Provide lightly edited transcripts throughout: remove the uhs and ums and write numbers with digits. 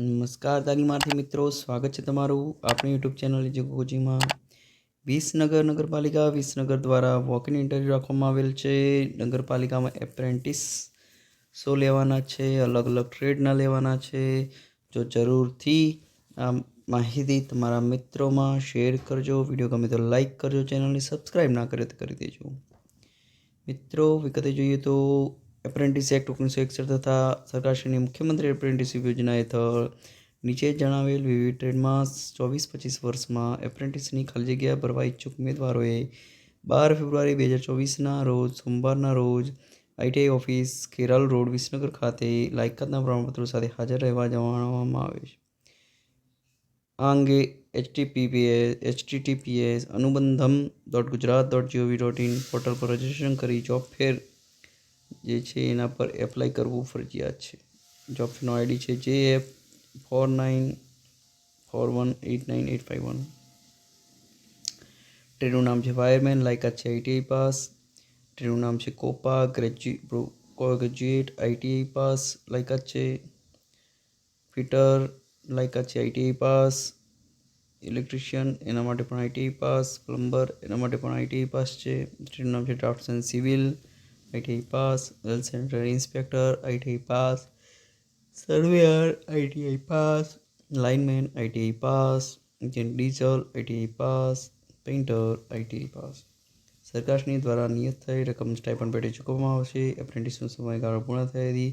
નમસ્કાર તાલીમાર્થી મિત્રો, સ્વાગત છે તમારું આપણી યુટ્યુબ ચેનલ એજ્યુ કોચિંગમાં. વિસનગર નગરપાલિકા વિસનગર દ્વારા વોક ઇન ઇન્ટરવ્યૂ રાખવામાં આવેલ છે. નગરપાલિકામાં એપ્રેન્ટિસ શો લેવાના છે, અલગ અલગ ટ્રેડના લેવાના છે. જો જરૂરથી આ માહિતી તમારા મિત્રોમાં શેર કરજો. વિડીયો ગમે તો લાઈક કરજો, ચેનલને સબસ્ક્રાઈબ ના કરે તો કરી દેજો. મિત્રો, વિગતે જોઈએ તો એપ્રેન્ટિસ એક્ટ 1961 તથા સરકારશ્રીની મુખ્યમંત્રી એપ્રેન્ટિસશીપ યોજના હેઠળ નીચે જણાવેલ વિવિધ ટ્રેડમાં 24-25 વર્ષમાં એપ્રેન્ટિસની ખાલી જગ્યા ભરવા ઈચ્છુક ઉમેદવારોએ 12 ફેબ્રુઆરી 2024ના રોજ સોમવારના રોજ ITI office Kheralu road Visnagar ખાતે લાયકાતના પ્રમાણપત્રો સાથે હાજર રહેવા જણાવવામાં આવે છે. આ અંગે https anubandham.gujarat.gov.in પોર્ટલ પર રજીસ્ટ્રેશન કરી જોબ ફેર જે છે એના પર એપ્લાય કરવું ફરજિયાત છે. જોબ ફેરનો ID છે JF4941898551. ટ્રેડનું નામ છે વાયરમેન, લાયકાત છે ITI પાસ. ટ્રેડનું નામ છે કોપા, ગ્રેજ્યુએટ ITI પાસ લાયકાત છે. ફિટર લાયકાત છે ITI પાસ. ઇલેક્ટ્રિશિયન એના માટે પણ ITI પાસ. પ્લમ્બર એના માટે પણ ITI પાસ છે. ટ્રેડનું નામ છે draughtsman civil ITI pass. Well centre inspector ITI pass. Surveyor ITI pass. Lineman ITI pass. Diesel ITI pass. Painter ITI pass. સરકારશ્રી દ્વારા નિયત થયેલ રકમ સ્ટાઇપન્ડ પેટે ચૂકવવામાં આવશે. એપ્રેન્ટિસનો સમયગાળો પૂર્ણ થયાથી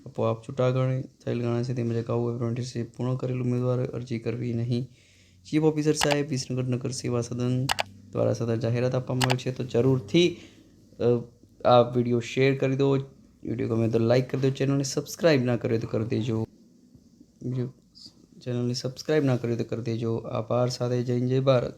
આપોઆપ છૂટા થયેલ ગણાશે. તેમજ અગાઉ એપ્રેન્ટિસશીપ પૂર્ણ કરેલ ઉમેદવારોએ અરજી કરવી નહીં. ચીફ ઓફિસર સાહેબ, વિસનગર નગર સેવા સદન દ્વારા સદર જાહેરાત આપવામાં આવી છે. તો જરૂરથી આ વિડીયો શેર કરી દો. વિડીયો ગમે તો લાઈક કરી દો. ચેનલને સબસ્ક્રાઈબ ના કર્યો તો કરી દેજો. આભાર સાથે જય હિન્દ જય ભારત.